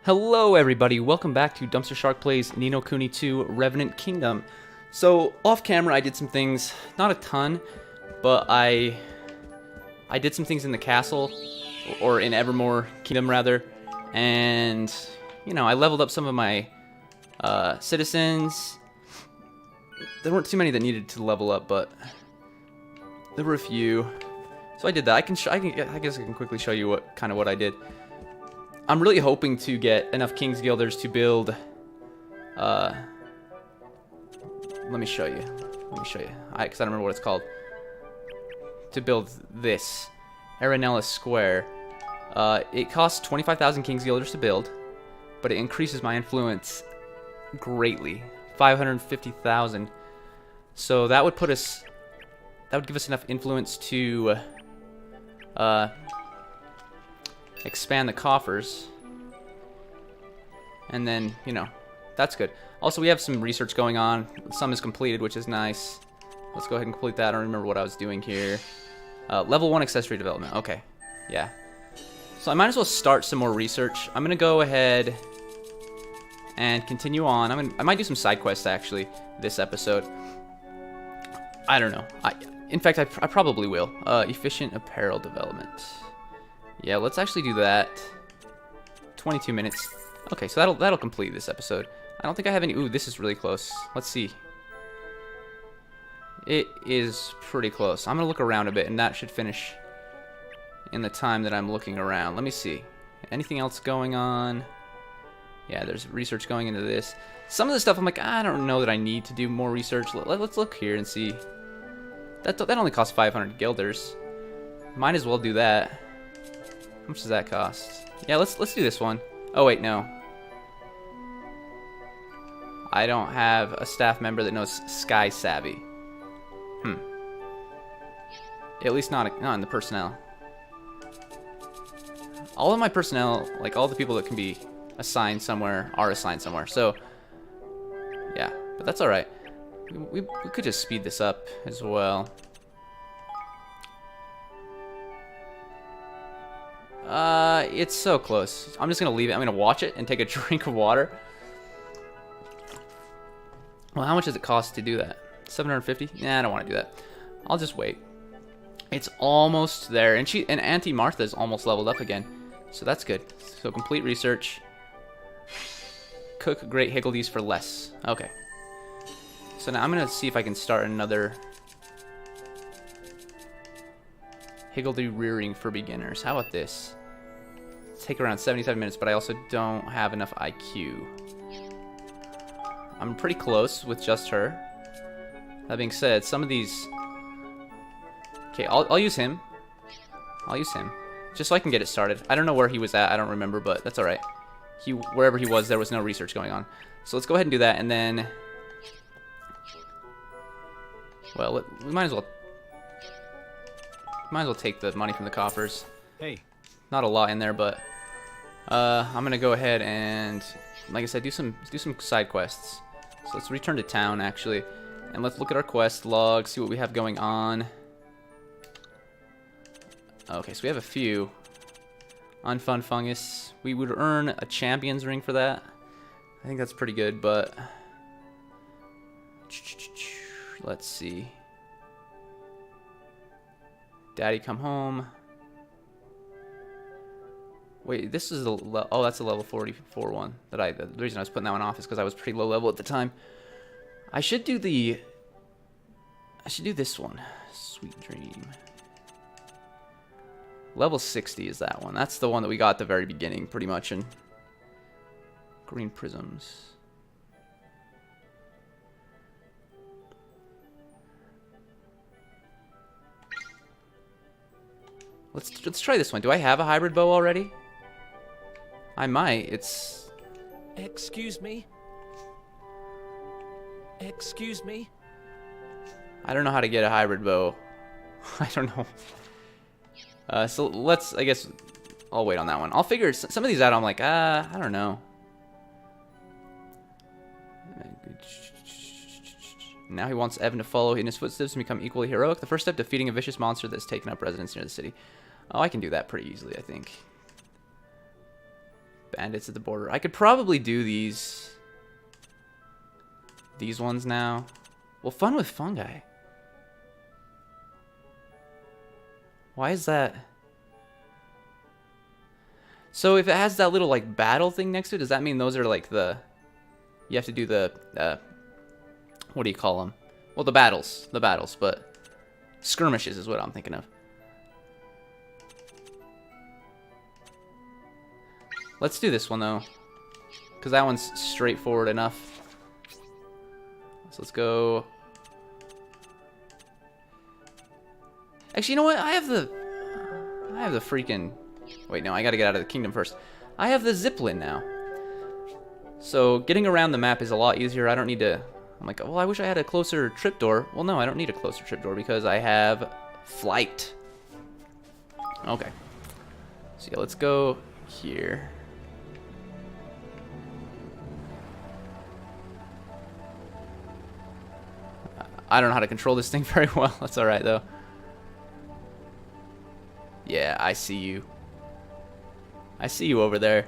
Hello everybody, welcome back to DumpsterShark Plays Ni no Kuni 2 Revenant Kingdom. So, off camera I did some things, not a ton, but I did some things in the castle, or in Evermore Kingdom rather, and, you know, I leveled up some of my citizens. There weren't too many that needed to level up, but there were a few. So I did that. I guess I can quickly show you what I did. I'm really hoping to get enough King's Guilders to build, let me show you, because I don't remember what it's called, to build this, Arenella Square. It costs 25,000 King's Guilders to build, but it increases my influence greatly, 550,000, so that would give us enough influence to, expand the coffers, and then, you know, that's good. Also, we have some research going on. Some is completed, which is nice. Let's go ahead and complete that. I don't remember what I was doing here. Level 1 accessory development. Okay, yeah. So I might as well start some more research. I'm gonna go ahead and continue on. I might do some side quests actually this episode. I don't know. In fact, I probably will. Efficient apparel development. Yeah, let's actually do that. 22 minutes. Okay, so that'll complete this episode. I don't think I have any. Ooh, this is really close. Let's see. It is pretty close. I'm gonna look around a bit, and that should finish in the time that I'm looking around. Let me see. Anything else going on? Yeah, there's research going into this. Some of the stuff I'm like, I don't know that I need to do more research. Let's look here and see. That only costs 500 guilders. Might as well do that. How much does that cost? Yeah, let's do this one. Oh wait, no. I don't have a staff member that knows Sky Savvy. At least not in the personnel. All of my personnel, like all the people that can be assigned somewhere, are assigned somewhere. So, yeah, but that's all right. We could just speed this up as well. It's so close. I'm just gonna leave it. I'm gonna watch it and take a drink of water. Well, how much does it cost to do that? 750? Nah, I don't want to do that. I'll just wait. It's almost there, and Auntie Martha's almost leveled up again, so that's good. So complete research. Cook great higgledies for less. Okay. So now I'm gonna see if I can start another higgledy rearing for beginners. How about this? Take around 77 minutes, but I also don't have enough IQ. I'm pretty close with just her. That being said, some of these... Okay, I'll use him. I'll use him. Just so I can get it started. I don't know where he was at. I don't remember, but that's alright. Wherever he was, there was no research going on. So let's go ahead and do that, and then... Well, we might as well... Might as well take the money from the coffers. Hey. Not a lot in there, but I'm gonna go ahead and, like I said, do some side quests. So let's return to town actually, and let's look at our quest log, see what we have going on. Okay, so we have a few. Unfun fungus. We would earn a champion's ring for that. I think that's pretty good, but let's see. Daddy come home. Wait, this is oh, that's a level 44 one. The reason I was putting that one off is because I was pretty low level at the time. I should do this one. Sweet Dream. Level 60 is that one. That's the one that we got at the very beginning, pretty much. And green prisms. Let's try this one. Do I have a hybrid bow already? I might. It's... Excuse me? Excuse me? I don't know how to get a hybrid bow. I don't know. So let's... I guess I'll wait on that one. I'll figure some of these out. I'm like, I don't know. Now he wants Evan to follow in his footsteps and become equally heroic. The first step, defeating a vicious monster that's taken up residence near the city. Oh, I can do that pretty easily, I think. and it's at the border. I could probably do these ones now. Well, fun with fungi. Why is that? So if it has that little like battle thing next to it, does that mean those are like the, you have to do the what do you call them? Well, the battles, but skirmishes is what I'm thinking of. Let's do this one though, because that one's straightforward enough. So let's go. Actually, you know what? I have the freaking. Wait, no, I gotta get out of the kingdom first. I have the Zeppelin now. So getting around the map is a lot easier. I don't need to. I'm like, well, I wish I had a closer trapdoor. Well, no, I don't need a closer trapdoor because I have flight. Okay. So yeah, let's go here. I don't know how to control this thing very well. That's alright, though. Yeah, I see you. I see you over there.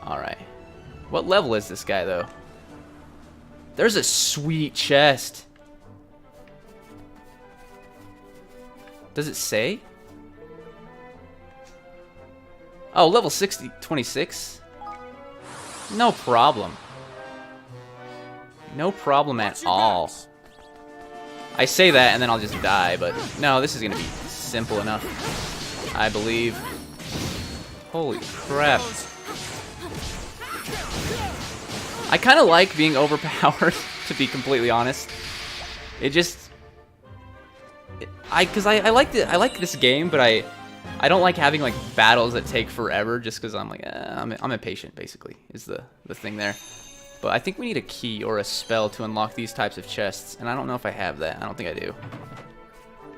Alright. What level is this guy, though? There's a sweet chest. Does it say? Oh, level 26? No problem. No problem at all. I say that and then I'll just die, but no, this is gonna be simple enough, I believe. Holy crap. I kind of like being overpowered, to be completely honest. It just... I like this game, but I don't like having like battles that take forever just because I'm like, I'm impatient, basically, is the thing there. But I think we need a key or a spell to unlock these types of chests, and I don't know if I have that. I don't think I do.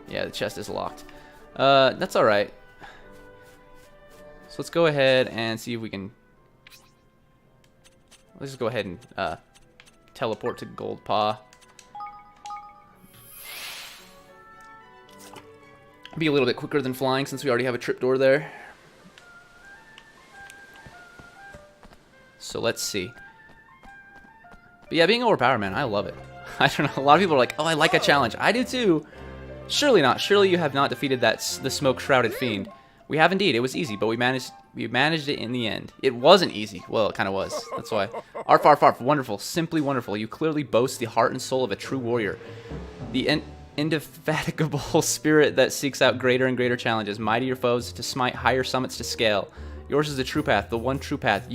Yeah, the chest is locked. That's alright. So let's go ahead and see if we can... Let's just go ahead and teleport to Gold Paw. Be a little bit quicker than flying since we already have a trapdoor there. So let's see. But yeah, being overpowered, man, I love it. I don't know. A lot of people are like, oh, I like a challenge. I do too. Surely not. Surely you have not defeated the smoke-shrouded fiend. We have indeed. It was easy, but we managed it in the end. It wasn't easy. Well, it kind of was. That's why. Arf, arf, arf. Wonderful. Simply wonderful. You clearly boast the heart and soul of a true warrior. The indefatigable spirit that seeks out greater and greater challenges, mightier foes to smite, higher summits to scale. Yours is the true path, the one true path.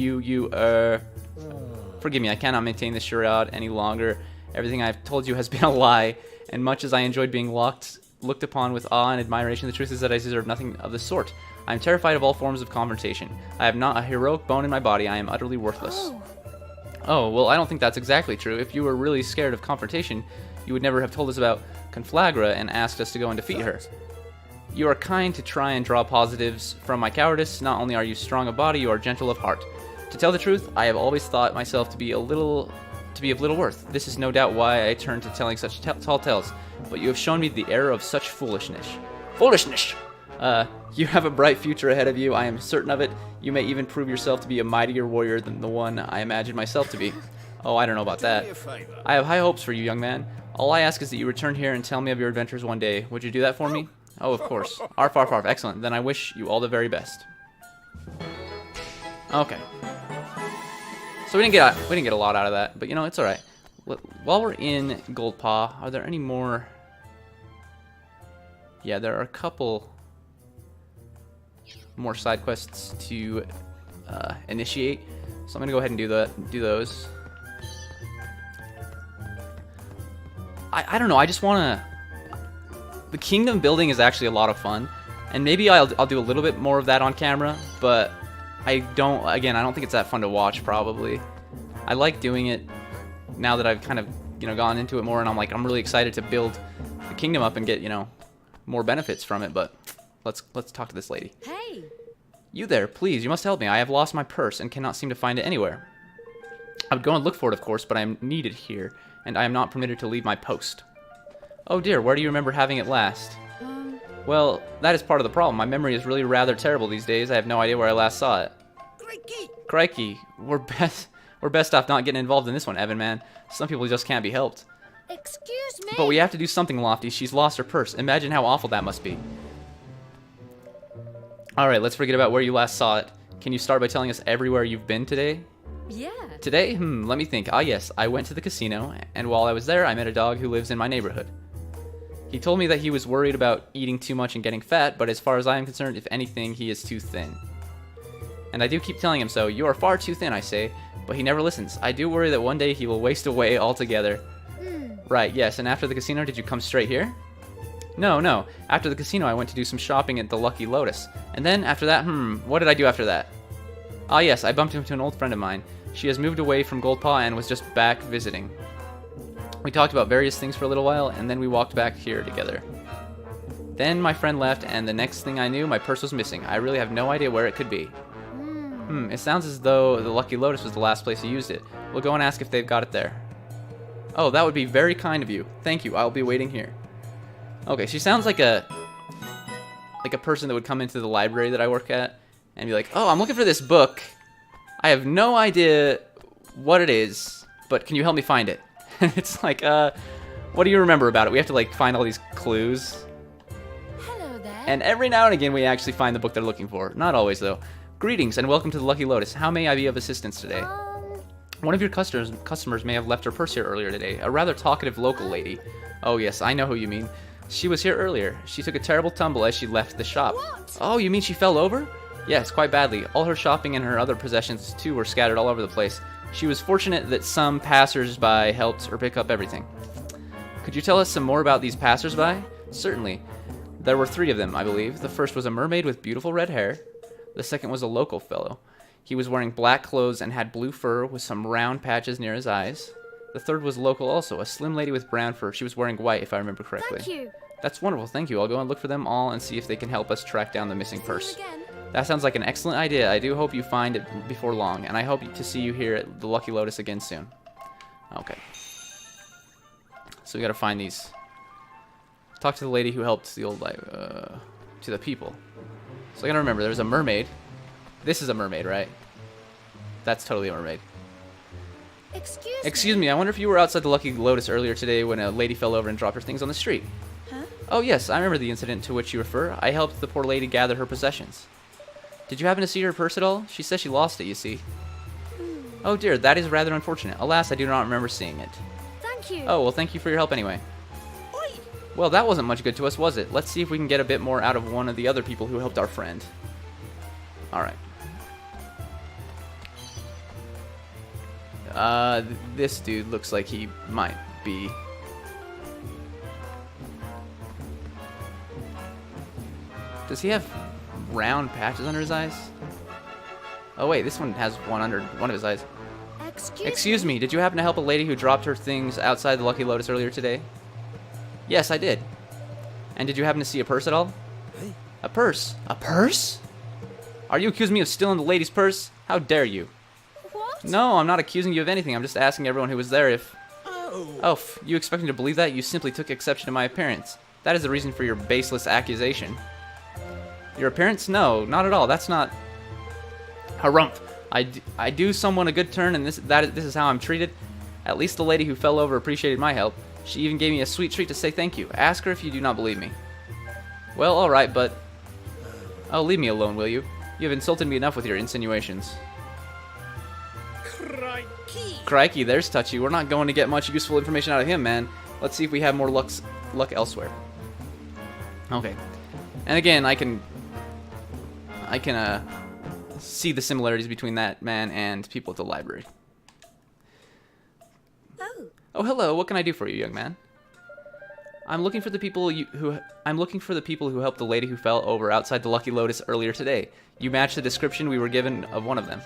Forgive me, I cannot maintain this charade any longer. Everything I've told you has been a lie, and much as I enjoyed being looked upon with awe and admiration, the truth is that I deserve nothing of the sort. I am terrified of all forms of confrontation. I have not a heroic bone in my body. I am utterly worthless. Oh, well, I don't think that's exactly true. If you were really scared of confrontation, you would never have told us about Conflagra and asked us to go and defeat her. You are kind to try and draw positives from my cowardice. Not only are you strong of body, you are gentle of heart. To tell the truth, I have always thought myself to be of little worth. This is no doubt why I turned to telling such tall tales. But you have shown me the error of such foolishness. Foolishness! You have a bright future ahead of you. I am certain of it. You may even prove yourself to be a mightier warrior than the one I imagined myself to be. Oh, I don't know about that. I have high hopes for you, young man. All I ask is that you return here and tell me of your adventures one day. Would you do that for me? Oh, of course. Arf, arf, arf. Excellent. Then I wish you all the very best. Okay. So we didn't get a lot out of that, but you know, it's alright. While we're in Gold Paw, are there any more? Yeah, there are a couple more side quests to initiate. So I'm gonna go ahead and do those. I don't know, I just wanna... The kingdom building is actually a lot of fun, and maybe I'll do a little bit more of that on camera, but I don't think it's that fun to watch, probably. I like doing it now that I've kind of, gone into it more, and I'm really excited to build the kingdom up and get, more benefits from it, but let's talk to this lady. Hey! You there, please, you must help me. I have lost my purse and cannot seem to find it anywhere. I would go and look for it, of course, but I am needed here, and I am not permitted to leave my post. Oh dear, where do you remember having it last? Well, that is part of the problem. My memory is really rather terrible these days. I have no idea where I last saw it. Crikey, we're best off not getting involved in this one, Evan, man. Some people just can't be helped. Excuse me. But we have to do something, Lofty. She's lost her purse. Imagine how awful that must be. Alright, let's forget about where you last saw it. Can you start by telling us everywhere you've been today? Yeah. Today? Let me think. Ah, yes, I went to the casino, and while I was there, I met a dog who lives in my neighborhood. He told me that he was worried about eating too much and getting fat, but as far as I am concerned, if anything, he is too thin. And I do keep telling him so. You are far too thin, I say, but he never listens. I do worry that one day he will waste away altogether. Right, yes, and after the casino, did you come straight here? No. After the casino, I went to do some shopping at the Lucky Lotus. And then, after that, what did I do after that? Ah, yes, I bumped into an old friend of mine. She has moved away from Goldpaw and was just back visiting. We talked about various things for a little while, and then we walked back here together. Then my friend left, and the next thing I knew, my purse was missing. I really have no idea where it could be. It sounds as though the Lucky Lotus was the last place you used it. We'll go and ask if they've got it there. Oh, that would be very kind of you. Thank you. I'll be waiting here. Okay, she sounds like a person that would come into the library that I work at and be like, "Oh, I'm looking for this book. I have no idea what it is, but can you help me find it?" And it's like, what do you remember about it? We have to like find all these clues. Hello there. And every now and again we actually find the book they're looking for. Not always though. Greetings and welcome to the Lucky Lotus. How may I be of assistance today? One of your customers may have left her purse here earlier today. A rather talkative local lady. Oh yes, I know who you mean. She was here earlier. She took a terrible tumble as she left the shop. What? Oh, you mean she fell over? Yes, quite badly. All her shopping and her other possessions too were scattered all over the place. She was fortunate that some passers-by helped her pick up everything. Could you tell us some more about these passers-by? Certainly. There were 3 of them, I believe. The first was a mermaid with beautiful red hair. The second was a local fellow. He was wearing black clothes and had blue fur with some round patches near his eyes. The third was local also, a slim lady with brown fur. She was wearing white, if I remember correctly. Thank you. That's wonderful, thank you. I'll go and look for them all and see if they can help us track down the missing purse. See you again. That sounds like an excellent idea. I do hope you find it before long, and I hope to see you here at the Lucky Lotus again soon. Okay. So we gotta find these. Talk to the lady who helped the old, to the people. So I gotta remember, there's a mermaid. This is a mermaid, right? That's totally a mermaid. Excuse me, I wonder if you were outside the Lucky Lotus earlier today when a lady fell over and dropped her things on the street. Huh? Oh yes, I remember the incident to which you refer. I helped the poor lady gather her possessions. Did you happen to see her purse at all? She says she lost it, you see. Oh dear, that is rather unfortunate. Alas, I do not remember seeing it. Thank you. Oh, well thank you for your help anyway. Oi. Well, that wasn't much good to us, was it? Let's see if we can get a bit more out of one of the other people who helped our friend. Alright. This dude looks like he might be... Does he have round patches under his eyes? Oh wait, this one has one under one of his eyes. Excuse me, did you happen to help a lady who dropped her things outside the Lucky Lotus earlier today? Yes, I did. And did you happen to see a purse at all? Hey. A purse? A purse? Are you accusing me of stealing the lady's purse? How dare you? What? No, I'm not accusing you of anything. I'm just asking everyone who was there if... Oh. Oh, you expect me to believe that? You simply took exception to my appearance. That is the reason for your baseless accusation. Your appearance? No, not at all. That's not... Harumph. I do someone a good turn, and this is how I'm treated. At least the lady who fell over appreciated my help. She even gave me a sweet treat to say thank you. Ask her if you do not believe me. Well, alright, but... Oh, leave me alone, will you? You have insulted me enough with your insinuations. Crikey. Crikey, there's Touchy. We're not going to get much useful information out of him, man. Let's see if we have more luck elsewhere. Okay. And again, I can see the similarities between that man and people at the library. Oh, hello. What can I do for you, young man? I'm looking for the people who helped the lady who fell over outside the Lucky Lotus earlier today. You match the description we were given of one of them.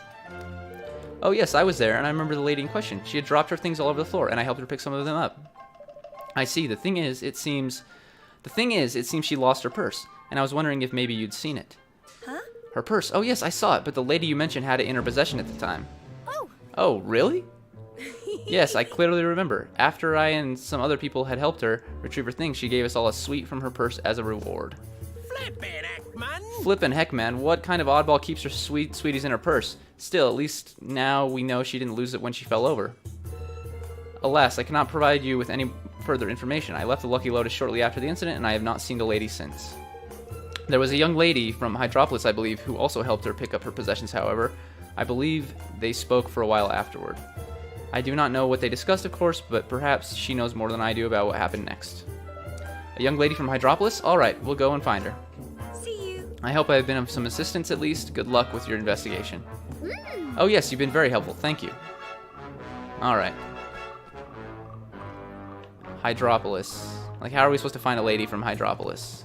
Oh yes, I was there, and I remember the lady in question. She had dropped her things all over the floor, and I helped her pick some of them up. I see. The thing is, it seems she lost her purse, and I was wondering if maybe you'd seen it. Huh? Her purse? Oh yes, I saw it, but the lady you mentioned had it in her possession at the time. Oh. Oh, really? Yes, I clearly remember. After I and some other people had helped her retrieve her things, she gave us all a sweet from her purse as a reward. Flippin' heck, man. Flippin' heck, man. What kind of oddball keeps her sweeties in her purse? Still, at least now we know she didn't lose it when she fell over. Alas, I cannot provide you with any further information. I left the Lucky Lotus shortly after the incident, and I have not seen the lady since. There was a young lady from Hydropolis, I believe, who also helped her pick up her possessions, however. I believe they spoke for a while afterward. I do not know what they discussed, of course, but perhaps she knows more than I do about what happened next. A young lady from Hydropolis? Alright, we'll go and find her. See you. I hope I have been of some assistance at least. Good luck with your investigation. Oh yes, you've been very helpful. Thank you. Alright. Hydropolis. Like, how are we supposed to find a lady from Hydropolis?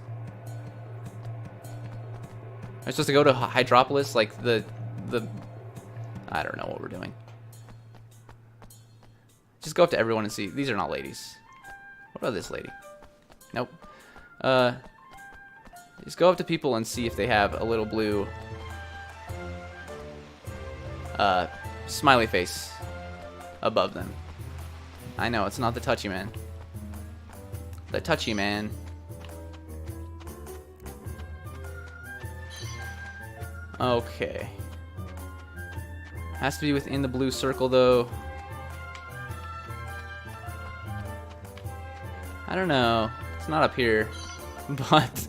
Are we supposed to go to Hydropolis? Like, the... I don't know what we're doing. Just go up to everyone and see. These are not ladies. What about this lady? Nope. Just go up to people and see if they have a little blue... smiley face above them. I know, it's not the touchy man. The touchy man. Okay. Has to be within the blue circle, though. I don't know. It's not up here. But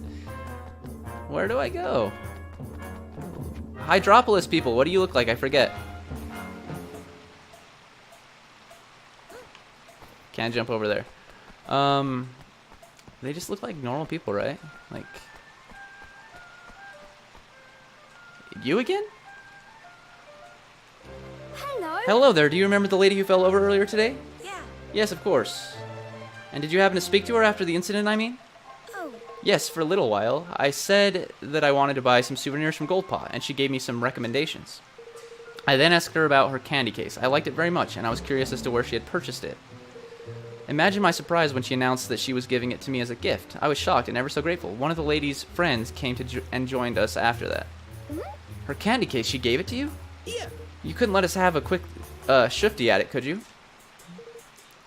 where do I go? Hydropolis people, what do you look like? I forget. Can't jump over there. They just look like normal people, right? Like, you again? Hello. Hello there. Do you remember the lady who fell over earlier today? Yeah. Yes, of course. And did you happen to speak to her after the incident, I mean? Oh. Yes, for a little while. I said that I wanted to buy some souvenirs from Goldpaw, and she gave me some recommendations. I then asked her about her candy case. I liked it very much, and I was curious as to where she had purchased it. Imagine my surprise when she announced that she was giving it to me as a gift. I was shocked and ever so grateful. One of the lady's friends came to and joined us after that. Her candy case, she gave it to you? Yeah. You couldn't let us have a quick shifty at it, could you?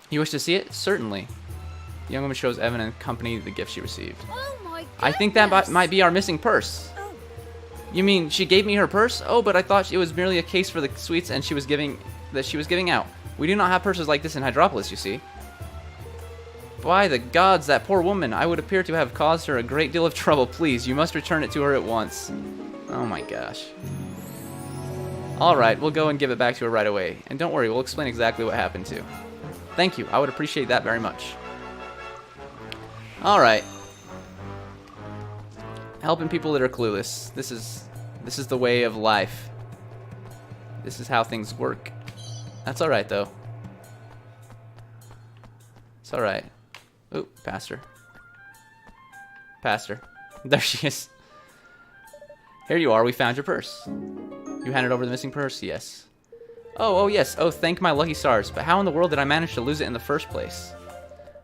You wish to see it? Certainly. The young woman shows Evan and company the gift she received. Oh my goodness. I think that might be our missing purse. Oh. You mean she gave me her purse? Oh, but I thought it was merely a case for the sweets and she was giving out. We do not have purses like this in Hydropolis, you see. By the gods, that poor woman. I would appear to have caused her a great deal of trouble. Please, you must return it to her at once. Oh my gosh. Alright, we'll go and give it back to her right away. And don't worry, we'll explain exactly what happened too. Thank you, I would appreciate that very much. Alright. Helping people that are clueless. This is the way of life. This is how things work. That's alright though. It's alright. Ooh, passed her. Passed her. There she is. Here you are, we found your purse. You handed over the missing purse? Yes. Oh, yes. Oh, thank my lucky stars. But how in the world did I manage to lose it in the first place?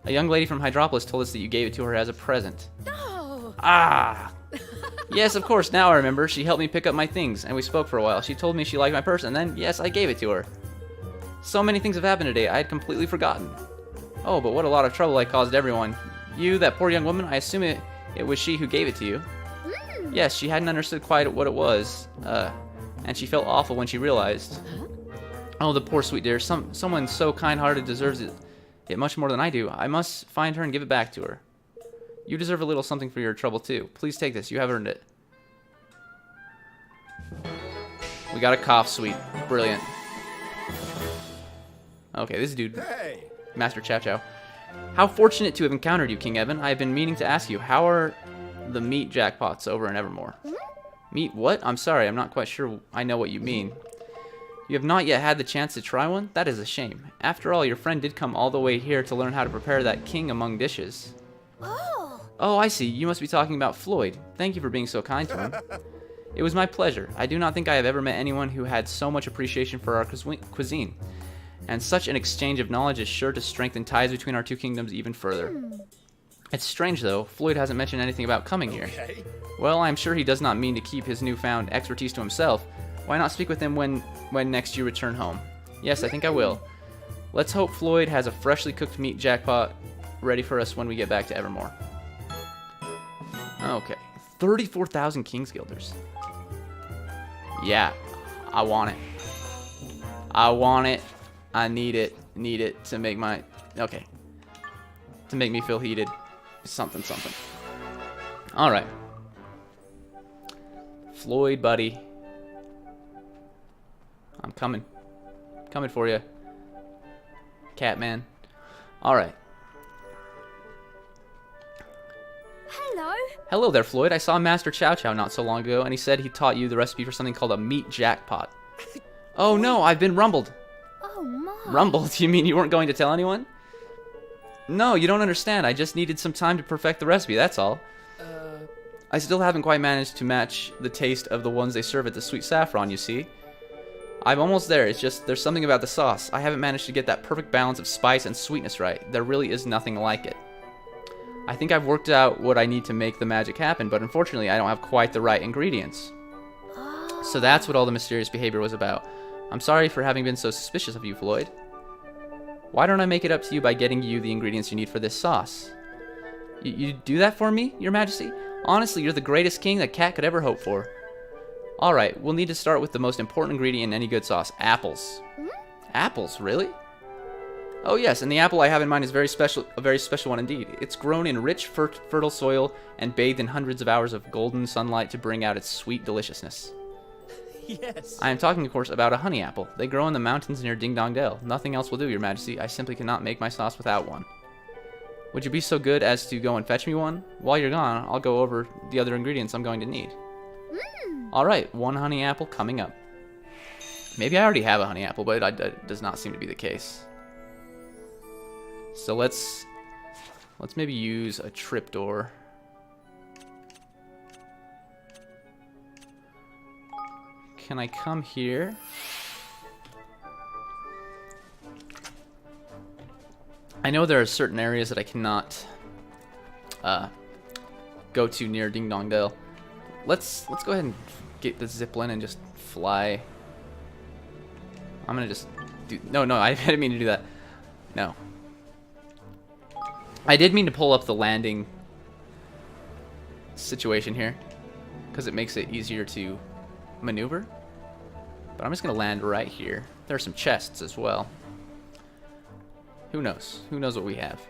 A young lady from Hydropolis told us that you gave it to her as a present. No. Ah! Yes, of course, now I remember. She helped me pick up my things, and we spoke for a while. She told me she liked my purse, and then, yes, I gave it to her. So many things have happened today, I had completely forgotten. Oh, but what a lot of trouble I caused everyone. You, that poor young woman, I assume it was she who gave it to you. Yes, she hadn't understood quite what it was, and she felt awful when she realized. Oh, the poor sweet dear. Someone so kind-hearted deserves it much more than I do. I must find her and give it back to her. You deserve a little something for your trouble, too. Please take this. You have earned it. We got a cough suite. Brilliant. Okay, this dude... Hey. Master Chow Chow. How fortunate to have encountered you, King Evan. I have been meaning to ask you, how are the meat jackpots over in Evermore? Meat what? I'm sorry, I'm not quite sure I know what you mean. You have not yet had the chance to try one? That is a shame. After all, your friend did come all the way here to learn how to prepare that king among dishes. Oh, I see. You must be talking about Floyd. Thank you for being so kind to him. It was my pleasure. I do not think I have ever met anyone who had so much appreciation for our cuisine. And such an exchange of knowledge is sure to strengthen ties between our two kingdoms even further. It's strange, though. Floyd hasn't mentioned anything about coming here. Okay. Well, I'm sure he does not mean to keep his newfound expertise to himself. Why not speak with him when next you return home? Yes, I think I will. Let's hope Floyd has a freshly cooked meat jackpot ready for us when we get back to Evermore. Okay. 34,000 King's Guilders. Yeah, I want it. I want it. I need it. Need it to make my... Okay. To make me feel heated. Something, something. Alright. Floyd, buddy. I'm coming. Coming for you. Catman. Alright. Hello. Hello there, Floyd. I saw Master Chow Chow not so long ago, and he said he taught you the recipe for something called a meat jackpot. Oh no, I've been rumbled. Oh my. Rumbled? You mean you weren't going to tell anyone? No, you don't understand. I just needed some time to perfect the recipe, that's all. I still haven't quite managed to match the taste of the ones they serve at the Sweet Saffron, you see. I'm almost there. It's just there's something about the sauce. I haven't managed to get that perfect balance of spice and sweetness right. There really is nothing like it. I think I've worked out what I need to make the magic happen, but unfortunately I don't have quite the right ingredients. So that's what all the mysterious behavior was about. I'm sorry for having been so suspicious of you, Floyd. Why don't I make it up to you by getting you the ingredients you need for this sauce? You do that for me, Your Majesty? Honestly, you're the greatest king that cat could ever hope for. Alright, we'll need to start with the most important ingredient in any good sauce, apples. Apples, really? Oh yes, and the apple I have in mind is a very special one indeed. It's grown in rich, fertile soil and bathed in hundreds of hours of golden sunlight to bring out its sweet deliciousness. Yes. I am talking, of course, about a honey apple. They grow in the mountains near Ding Dong Dell. Nothing else will do, Your Majesty. I simply cannot make my sauce without one. Would you be so good as to go and fetch me one? While you're gone, I'll go over the other ingredients I'm going to need. Alright, one honey apple coming up. Maybe I already have a honey apple, but that does not seem to be the case. So let's maybe use a trapdoor. Can I come here? I know there are certain areas that I cannot go to near Ding Dong Dell. Let's go ahead and get the zipline and just fly. I'm gonna just do... No, I didn't mean to do that. No. I did mean to pull up the landing situation here, because it makes it easier to maneuver. But I'm just gonna land right here. There are some chests as well. Who knows? Who knows what we have?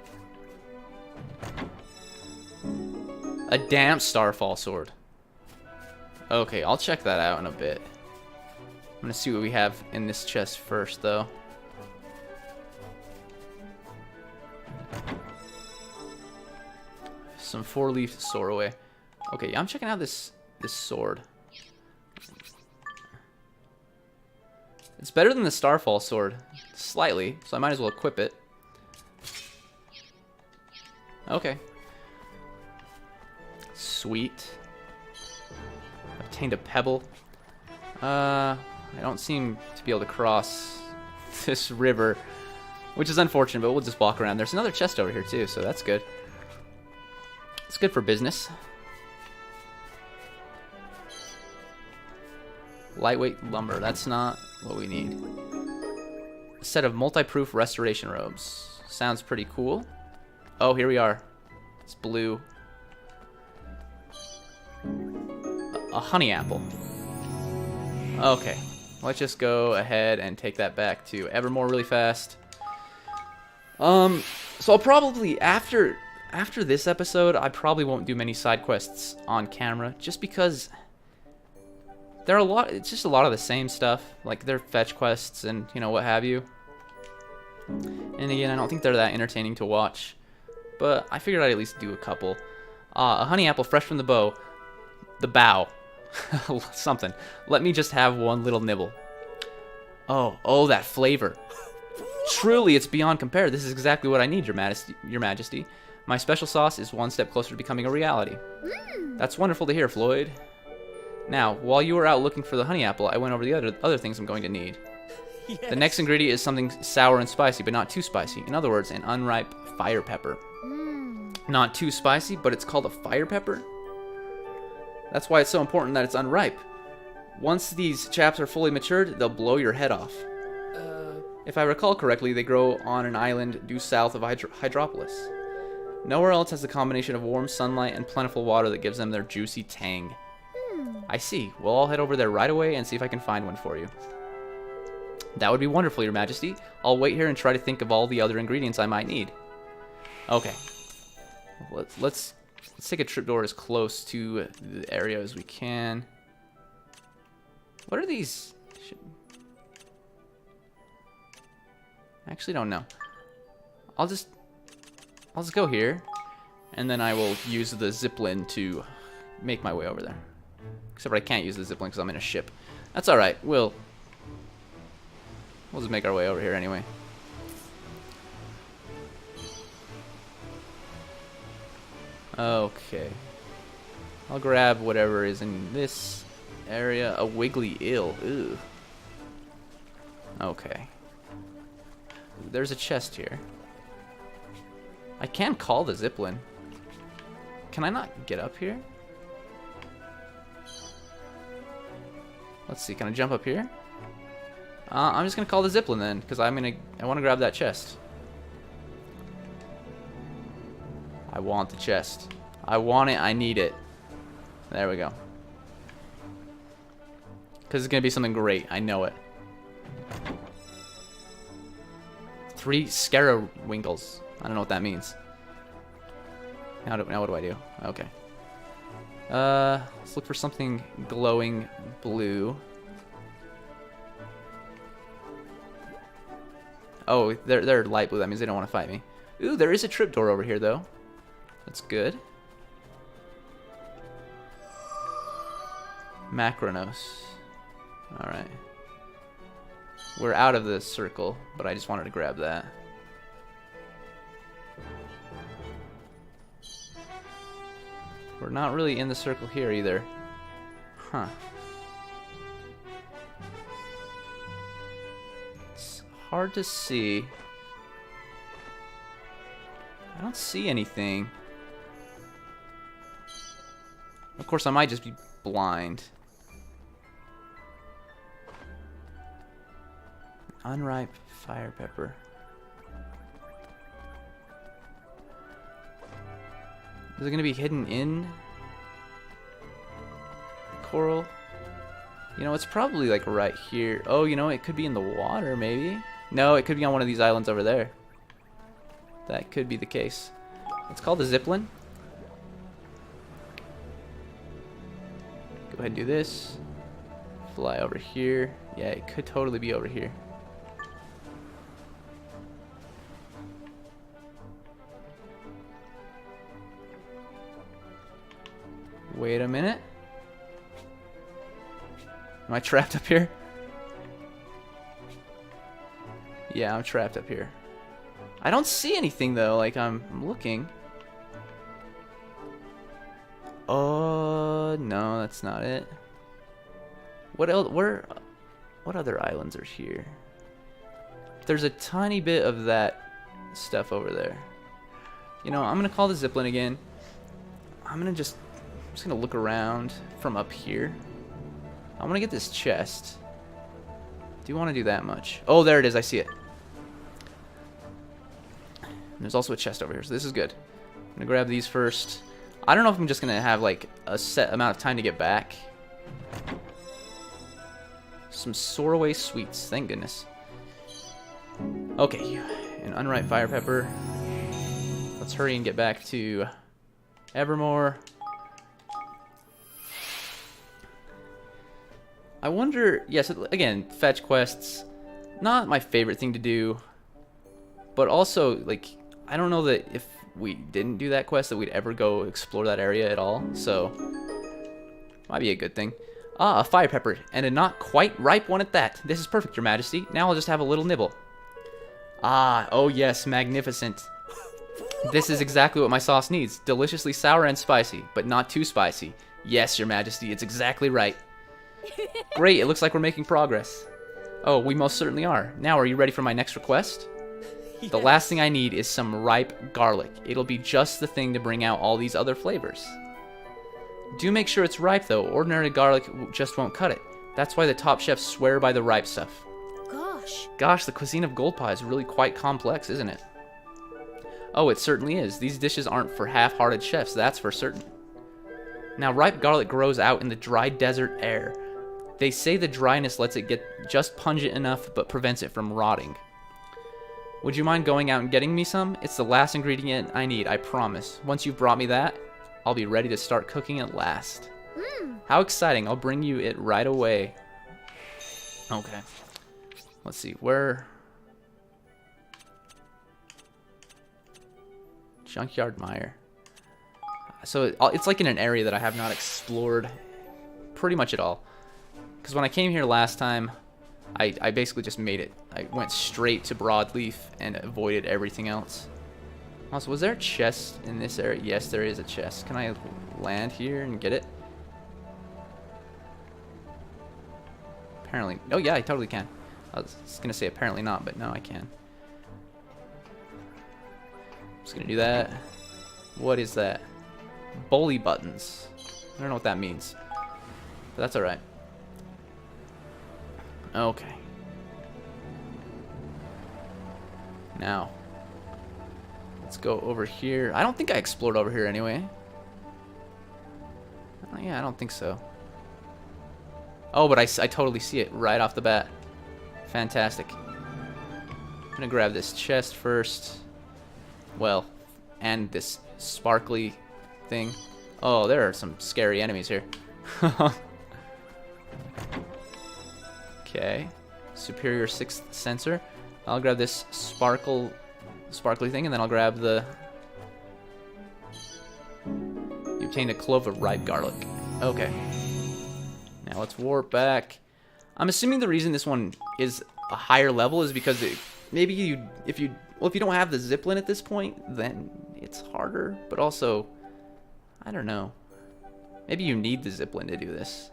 A damp starfall sword. Okay, I'll check that out in a bit. I'm gonna see what we have in this chest first, though. Some 4-leaf sorroway. Okay, I'm checking out this sword. It's better than the Starfall sword, slightly, so I might as well equip it. Okay. Sweet. Obtained a pebble. I don't seem to be able to cross this river, which is unfortunate, but we'll just walk around. There's another chest over here too, so that's good. It's good for business. Lightweight lumber, that's not what we need. A set of multi-proof restoration robes. Sounds pretty cool. Oh, here we are. It's blue. A honey apple. Okay, let's just go ahead and take that back to Evermore really fast. So I'll probably, after this episode, I probably won't do many side quests on camera, just because there are a lot, it's just a lot of the same stuff, like they're fetch quests and, you know, what have you. And again, I don't think they're that entertaining to watch, but I figured I'd at least do a couple. A honey apple fresh from the bow. The bow. Something. Let me just have one little nibble. Oh, that flavor. Truly, it's beyond compare. This is exactly what I need, Your Majesty. My special sauce is one step closer to becoming a reality. That's wonderful to hear, Floyd. Now, while you were out looking for the honey apple, I went over the other things I'm going to need. Yes. The next ingredient is something sour and spicy, but not too spicy. In other words, an unripe fire pepper. Not too spicy, but it's called a fire pepper? That's why it's so important that it's unripe. Once these chaps are fully matured, they'll blow your head off. If I recall correctly, they grow on an island due south of Hydropolis. Nowhere else has the combination of warm sunlight and plentiful water that gives them their juicy tang. I see. Well, I'll head over there right away and see if I can find one for you. That would be wonderful, Your Majesty. I'll wait here and try to think of all the other ingredients I might need. Okay. Let's take a tripdoor as close to the area as we can. What are these? I actually don't know. I'll just go here, and then I will use the zipline to make my way over there. Except for I can't use the zipline because I'm in a ship. That's all right. We'll just make our way over here anyway. Okay. I'll grab whatever is in this area. A wiggly eel. Ew. Okay. There's a chest here. I can call the zipline. Can I not get up here? Let's see. Can I jump up here? I'm just gonna call the zipline then, because I want to grab that chest. I want the chest. I want it. I need it. There we go. Because it's gonna be something great. I know it. 3 Scarawingles. I don't know what that means. Now what do I do? Okay. Let's look for something glowing blue. Oh, they're light blue. That means they don't want to fight me. Ooh, there is a tripdoor over here, though. That's good. Macronos. Alright. We're out of the circle, but I just wanted to grab that. We're not really in the circle here either. Huh. It's hard to see. I don't see anything. Of course, I might just be blind. Unripe fire pepper. Is it going to be hidden in coral? You know, it's probably like right here. Oh, you know, it could be in the water maybe. No, it could be on one of these islands over there. That could be the case. It's called the zipline. Go ahead and do this. Fly over here. Yeah, it could totally be over here. Wait a minute. Am I trapped up here? Yeah, I'm trapped up here. I don't see anything though, like I'm looking. Oh, no, that's not it. What else? What other islands are here? There's a tiny bit of that stuff over there. You know, I'm gonna call the zipline again. I'm just gonna look around from up here. I want to get this chest. Do you want to do that much? Oh, there it is. I see it. And there's also a chest over here, so this is good. I'm gonna grab these first. I don't know if I'm just gonna have like a set amount of time to get back. Some Soraway sweets, thank goodness. Okay, an unripe fire pepper. Let's hurry and get back to Evermore. I wonder, yes, again, fetch quests, not my favorite thing to do, but also, like, I don't know that if we didn't do that quest that we'd ever go explore that area at all, so might be a good thing. Ah, a fire pepper, and a not quite ripe one at that. This is perfect, Your Majesty. Now I'll just have a little nibble. Ah, oh yes, magnificent. This is exactly what my sauce needs. Deliciously sour and spicy, but not too spicy. Yes, Your Majesty, it's exactly right. Great, it looks like we're making progress. Oh, we most certainly are. Now, are you ready for my next request? Yes. The last thing I need is some ripe garlic. It'll be just the thing to bring out all these other flavors. Do make sure it's ripe, though. Ordinary garlic just won't cut it. That's why the top chefs swear by the ripe stuff. Gosh. Gosh, the cuisine of Goldpaw is really quite complex, isn't it? Oh, it certainly is. These dishes aren't for half-hearted chefs, that's for certain. Now, ripe garlic grows out in the dry desert air. They say the dryness lets it get just pungent enough, but prevents it from rotting. Would you mind going out and getting me some? It's the last ingredient I need, I promise. Once you've brought me that, I'll be ready to start cooking at last. How exciting. I'll bring you it right away. Okay. Let's see. Where... Junkyard Mire. So it's like in an area that I have not explored pretty much at all. Because when I came here last time, I basically just made it. I went straight to Broadleaf and avoided everything else. Also, was there a chest in this area? Yes, there is a chest. Can I land here and get it? Apparently. Oh, yeah, I totally can. I was going to say apparently not, but no, I can. Just going to do that. What is that? Bully buttons. I don't know what that means. But that's alright. Okay. Now, let's go over here. I don't think I explored over here anyway. Oh, yeah, I don't think so. Oh, but I totally see it right off the bat. Fantastic. I'm gonna grab this chest first. Well, and this sparkly thing. Oh, there are some scary enemies here. Okay. Superior sixth sensor. I'll grab this sparkly thing, and then I'll grab the... You obtained a clove of ripe garlic. Okay. Now let's warp back. I'm assuming the reason this one is a higher level is because maybe if you don't have the zipline at this point, then it's harder. But also, I don't know. Maybe you need the zipline to do this.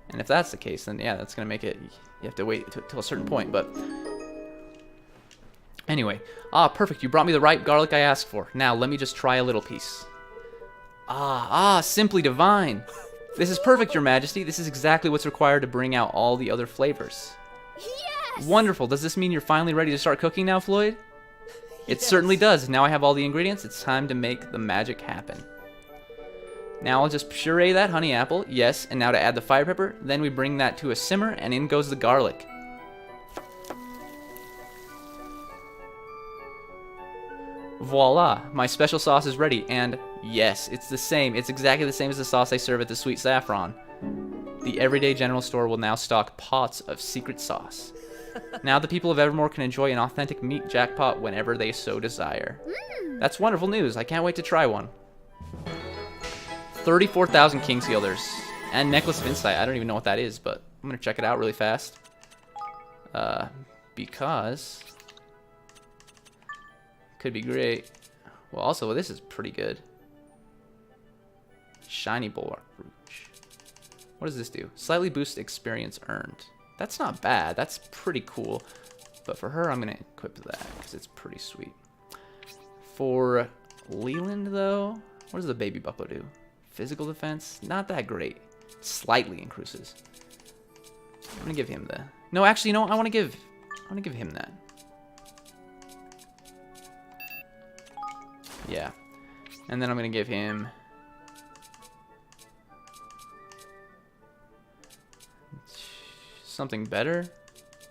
And if that's the case, then yeah, that's gonna make it. You have to wait till a certain point. But anyway, perfect. You brought me the ripe garlic I asked for. Now let me just try a little piece. Simply divine. This is perfect, Your Majesty. This is exactly what's required to bring out all the other flavors. Yes! Wonderful. Does this mean you're finally ready to start cooking now, Floyd? It certainly does. Now I have all the ingredients. It's time to make the magic happen. Now I'll just puree that honey apple. Yes, and now to add the fire pepper. Then we bring that to a simmer, and in goes the garlic. Voila, my special sauce is ready, and yes, it's the same. It's exactly the same as the sauce I serve at the Sweet Saffron. The everyday general store will now stock pots of secret sauce. Now the people of Evermore can enjoy an authentic meat jackpot whenever they so desire. That's wonderful news. I can't wait to try one. 34,000 Kingsguilders and Necklace of Insight. I don't even know what that is, but I'm going to check it out really fast. Because... could be great. Well, also, this is pretty good. Shiny Bulwark Brooch. What does this do? Slightly boost experience earned. That's not bad. That's pretty cool. But for her, I'm going to equip that because it's pretty sweet. For Leland, though, what does the baby buckler do? Physical defense? Not that great. Slightly increases. I'm going to give him the... No, actually, no, I want to give him that. Yeah. And then I'm going to give him... something better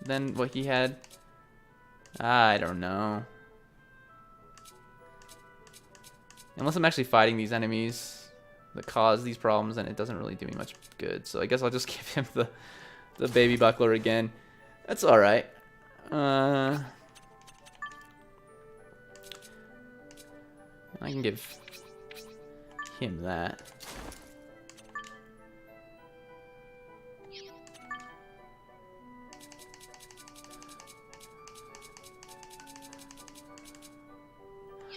than what he had. I don't know. Unless I'm actually fighting these enemies that cause these problems, then it doesn't really do me much good. So I guess I'll just give him the baby buckler again. That's alright. I can give him that.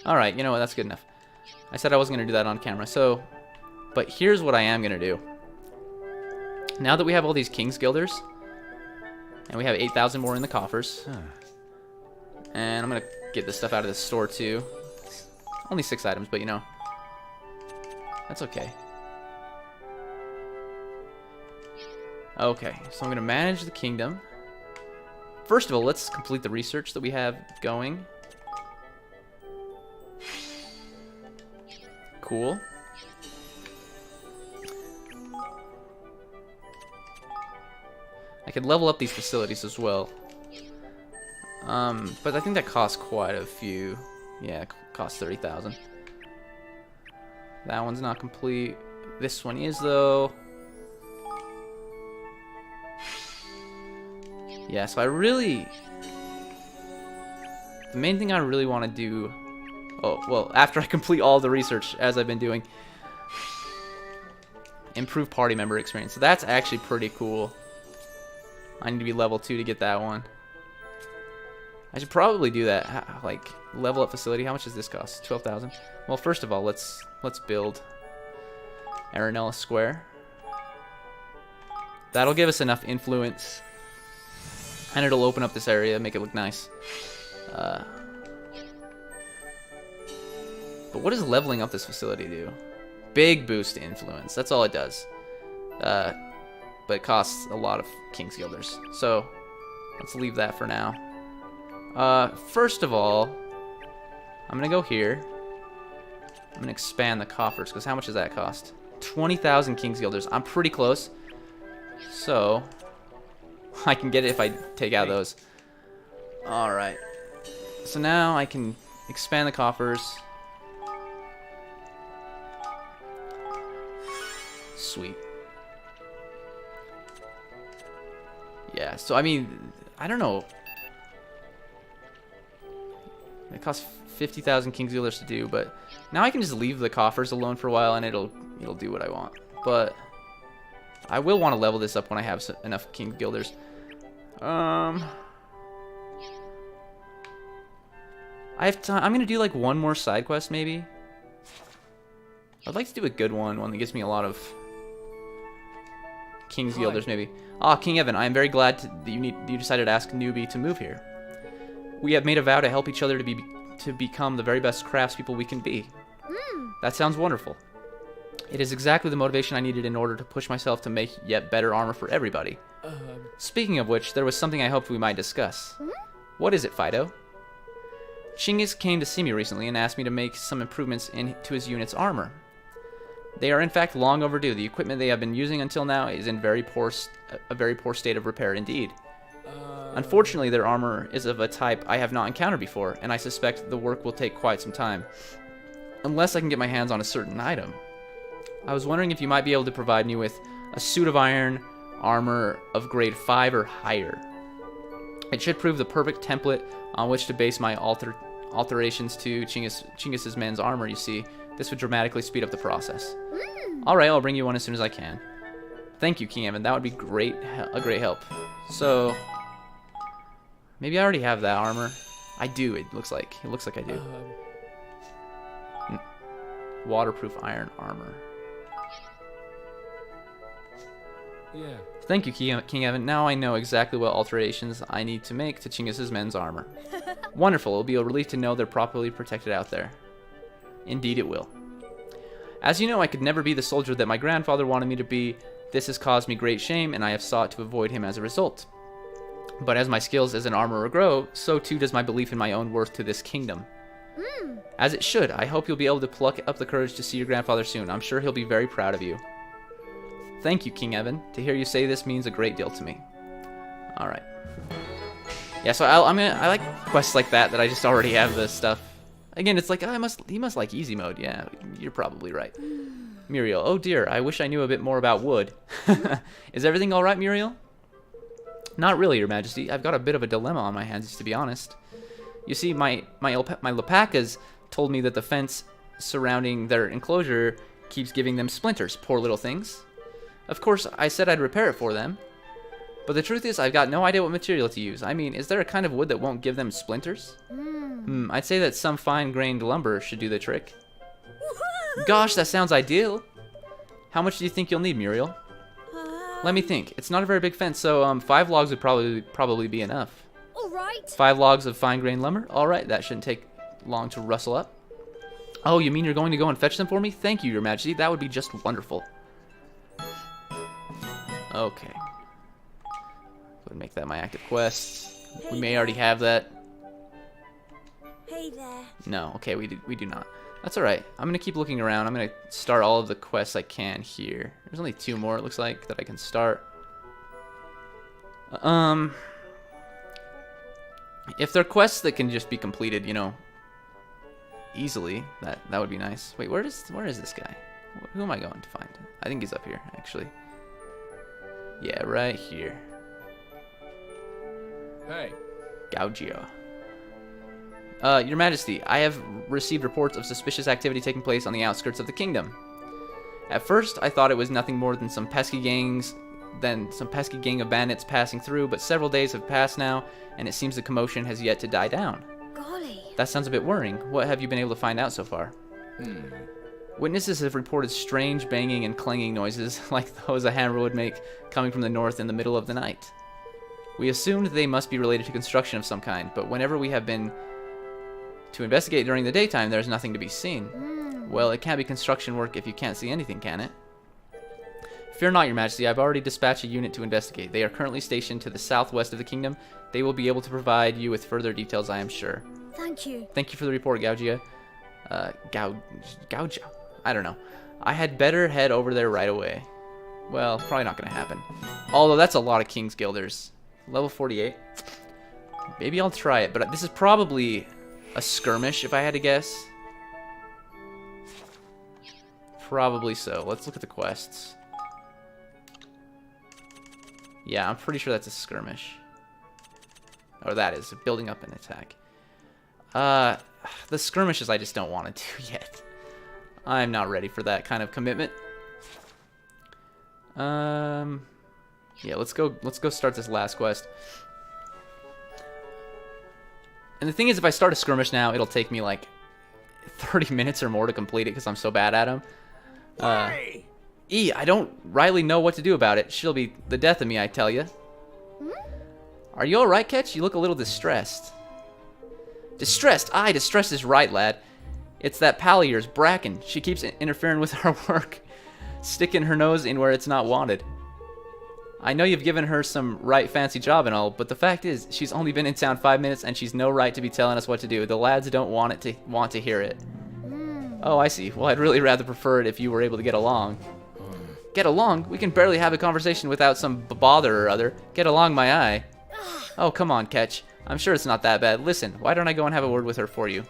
Alright, you know what, that's good enough. I said I wasn't going to do that on camera, so... But here's what I am going to do. Now that we have all these Kingsguilders, and we have 8,000 more in the coffers, and I'm going to get this stuff out of the store too. Only 6 items, but you know, that's okay. Okay, so I'm going to manage the kingdom. First of all, let's complete the research that we have going. cool. I could level up these facilities as well. But I think that costs quite a few. Yeah, it costs 30,000. That one's not complete. This one is, though. Yeah, so I really... The main thing I really want to do... Oh, well, after I complete all the research, as I've been doing... Improve party member experience. So that's actually pretty cool. I need to be level 2 to get that one. I should probably do that. Like, level up facility. How much does this cost? 12,000. Well, first of all, let's build Arenella Square. That'll give us enough influence, and it'll open up this area, make it look nice. But what does leveling up this facility do? Big boost to influence. That's all it does. But it costs a lot of King's Guilders. So let's leave that for now. First of all, I'm gonna go here. I'm gonna expand the coffers, because how much does that cost? 20,000 King's Guilders. I'm pretty close. So I can get it if I take out those. Alright. So now I can expand the coffers. Sweet. Yeah, so I mean, I don't know. It costs 50,000 King's Guilders to do, but now I can just leave the coffers alone for a while and it'll do what I want. But I will want to level this up when I have enough King's Guilders. I have time. I'm gonna do like one more side quest maybe. I'd like to do a good one that gives me a lot of King's Guilders maybe. Ah, King Evan, I am very glad that you decided to ask Newbie to move here. We have made a vow to help each other to become the very best craftspeople we can be. That sounds wonderful. It is exactly the motivation I needed in order to push myself to make yet better armor for everybody. Speaking of which, there was something I hoped we might discuss. What is it, Fido? Chinggis came to see me recently and asked me to make some improvements to his unit's armor. They are in fact long overdue. The equipment they have been using until now is in a very poor state of repair indeed. Unfortunately, their armor is of a type I have not encountered before, and I suspect the work will take quite some time, unless I can get my hands on a certain item. I was wondering if you might be able to provide me with a suit of iron armor of grade 5 or higher. It should prove the perfect template on which to base my alterations to Chinggis's men's armor, you see. This would dramatically speed up the process. Alright, I'll bring you one as soon as I can. Thank you, King Evan. That would be a great help. So... maybe I already have that armor. I do, it looks like. It looks like I do. Waterproof iron armor. Yeah. Thank you, King Evan. Now I know exactly what alterations I need to make to Chinggis's men's armor. Wonderful. It'll be a relief to know they're properly protected out there. Indeed it will. As you know, I could never be the soldier that my grandfather wanted me to be. This has caused me great shame, and I have sought to avoid him as a result. But as my skills as an armorer grow, so too does my belief in my own worth to this kingdom. As it should. I hope you'll be able to pluck up the courage to see your grandfather soon. I'm sure he'll be very proud of you. Thank you, King Evan. To hear you say this means a great deal to me. Alright. Yeah, so I like quests like that I just already have this stuff. Again, it's like, oh, he must like easy mode. Yeah, you're probably right. Muriel, oh dear, I wish I knew a bit more about wood. Is everything alright, Muriel? Not really, Your Majesty. I've got a bit of a dilemma on my hands, to be honest. You see, my alpacas told me that the fence surrounding their enclosure keeps giving them splinters, poor little things. Of course, I said I'd repair it for them. But the truth is, I've got no idea what material to use. I mean, is there a kind of wood that won't give them splinters? I'd say that some fine-grained lumber should do the trick. Gosh, that sounds ideal. How much do you think you'll need, Muriel? Let me think. It's not a very big fence, so 5 logs would probably be enough. All right. 5 logs of fine-grained lumber? All right, that shouldn't take long to rustle up. Oh, you mean you're going to go and fetch them for me? Thank you, Your Majesty. That would be just wonderful. Okay. Go and make that my active quest. We may already have that. Hey there. No, okay, we do not. That's alright. I'm going to keep looking around. I'm going to start all of the quests I can here. There's only 2 more, it looks like, that I can start. If they're quests that can just be completed, you know, easily, that would be nice. Wait, where is this guy? Who am I going to find? I think he's up here, actually. Yeah, right here. Hey. Gaugio. Your Majesty, I have received reports of suspicious activity taking place on the outskirts of the kingdom. At first, I thought it was nothing more than some pesky gang of bandits passing through, but several days have passed now, and it seems the commotion has yet to die down. Golly. That sounds a bit worrying. What have you been able to find out so far? Witnesses have reported strange banging and clanging noises, like those a hammer would make coming from the north in the middle of the night. We assumed they must be related to construction of some kind, but whenever we have been to investigate during the daytime, there's nothing to be seen. Well, it can't be construction work if you can't see anything, can it? Fear not, Your Majesty. I've already dispatched a unit to investigate. They are currently stationed to the southwest of the kingdom. They will be able to provide you with further details, I am sure. Thank you. Thank you for the report, Gaugio. Gaugio? I don't know. I had better head over there right away. Well, probably not going to happen. Although that's a lot of King's Guilders. Level 48. Maybe I'll try it, but this is probably a skirmish, if I had to guess. Probably so. Let's look at the quests. Yeah, I'm pretty sure that's a skirmish. Or that is, building up an attack. The skirmishes I just don't want to do yet. I'm not ready for that kind of commitment. Yeah, let's go start this last quest. And the thing is, if I start a skirmish now, it'll take me like 30 minutes or more to complete it because I'm so bad at them. I don't rightly know what to do about it. She'll be the death of me, I tell you. Are you alright, Ketch? You look a little distressed. Distressed? Aye, distressed is right, lad. It's that pal of yours, Bracken. She keeps interfering with our work, sticking her nose in where it's not wanted. I know you've given her some right fancy job and all, but the fact is, she's only been in town 5 minutes and she's no right to be telling us what to do. The lads don't want to hear it. Oh, I see. Well, I'd really rather prefer it if you were able to get along. Get along? We can barely have a conversation without some bother or other. Get along, my eye. Oh, come on, Ketch. I'm sure it's not that bad. Listen, why don't I go and have a word with her for you?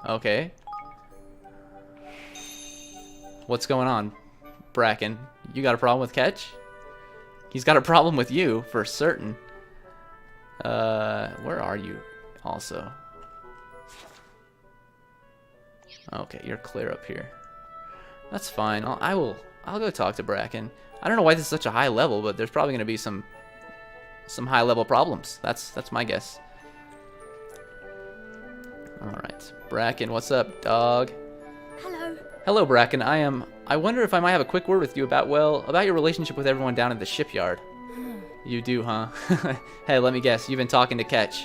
Okay. What's going on, Bracken? You got a problem with Ketch? He's got a problem with you, for certain. Where are you, also? Okay, you're clear up here. That's fine. I'll go talk to Bracken. I don't know why this is such a high level, but there's probably going to be some high level problems. That's my guess. All right, Bracken, what's up, dog? Hello. Hello, Bracken. I wonder if I might have a quick word with you about your relationship with everyone down at the shipyard. You do, huh? Hey, let me guess. You've been talking to Ketch.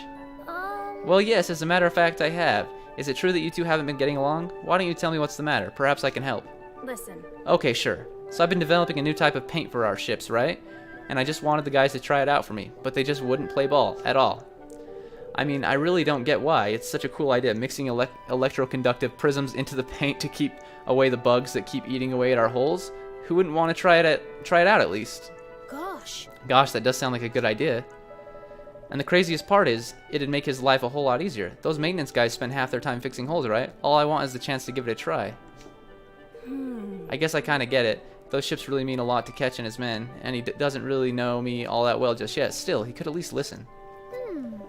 Well, yes, as a matter of fact, I have. Is it true that you two haven't been getting along? Why don't you tell me what's the matter? Perhaps I can help. Listen. Okay, sure. So I've been developing a new type of paint for our ships, right? And I just wanted the guys to try it out for me, but they just wouldn't play ball at all. I mean, I really don't get why. It's such a cool idea, mixing electroconductive prisms into the paint to keep away the bugs that keep eating away at our holes. Who wouldn't want to try it out at least? Gosh, that does sound like a good idea. And the craziest part is, it'd make his life a whole lot easier. Those maintenance guys spend half their time fixing holes, right? All I want is the chance to give it a try. I guess I kind of get it. Those ships really mean a lot to Ketch and his men, and he doesn't really know me all that well just yet. Still, he could at least listen.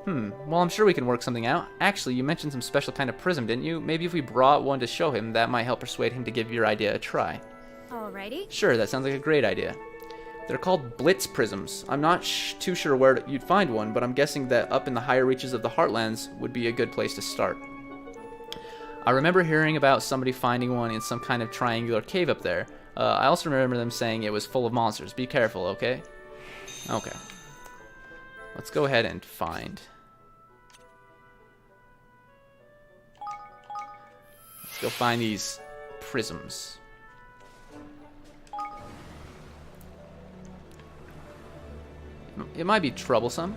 Well, I'm sure we can work something out. Actually, you mentioned some special kind of prism, didn't you? Maybe if we brought one to show him, that might help persuade him to give your idea a try. Alrighty. Sure, that sounds like a great idea. They're called Blitz prisms. I'm not too sure where you'd find one, but I'm guessing that up in the higher reaches of the Heartlands would be a good place to start. I remember hearing about somebody finding one in some kind of triangular cave up there. I also remember them saying it was full of monsters. Be careful, okay? Okay. Let's go ahead and find. Let's go find these prisms. It might be troublesome.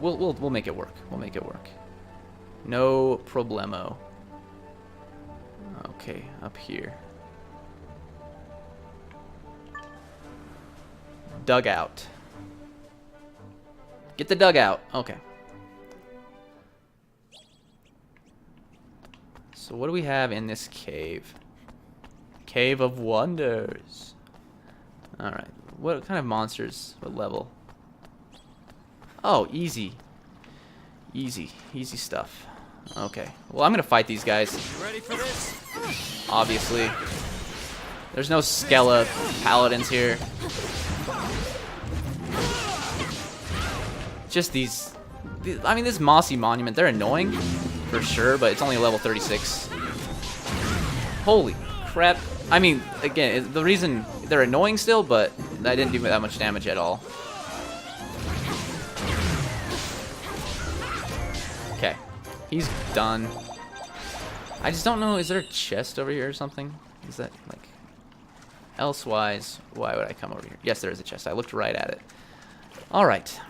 we'll make it work. We'll make it work. No problemo. Okay, up here. Dugout. Get the dugout. Okay. So what do we have in this cave? Cave of Wonders. Alright. What kind of monsters? What level? Oh, easy. Easy. Easy stuff. Okay. Well, I'm gonna fight these guys. Ready for this? Obviously. There's no Skella paladins here. Just these... I mean, this mossy monument, they're annoying. For sure, but it's only a level 36. Holy crap. I mean, again, the reason they're annoying still, but I didn't do that much damage at all. Okay. He's done. I just don't know, is there a chest over here or something? Is that, like... Elsewise, why would I come over here? Yes, there is a chest. I looked right at it. Alright.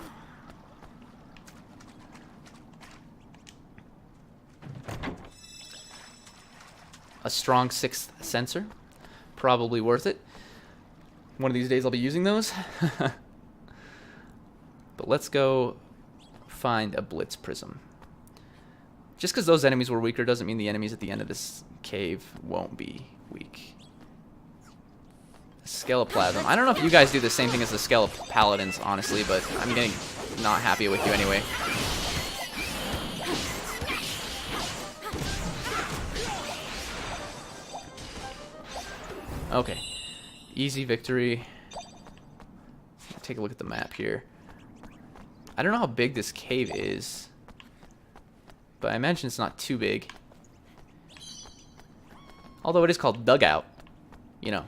A strong 6th sensor. Probably worth it. One of these days I'll be using those. But let's go find a blitz prism. Just because those enemies were weaker doesn't mean the enemies at the end of this cave won't be weak. Skeleplasm. I don't know if you guys do the same thing as the Skella Paladins, honestly, but I'm getting not happy with you anyway. Okay. Easy victory. Take a look at the map here. I don't know how big this cave is, but I imagine it's not too big. Although it is called Dugout. You know,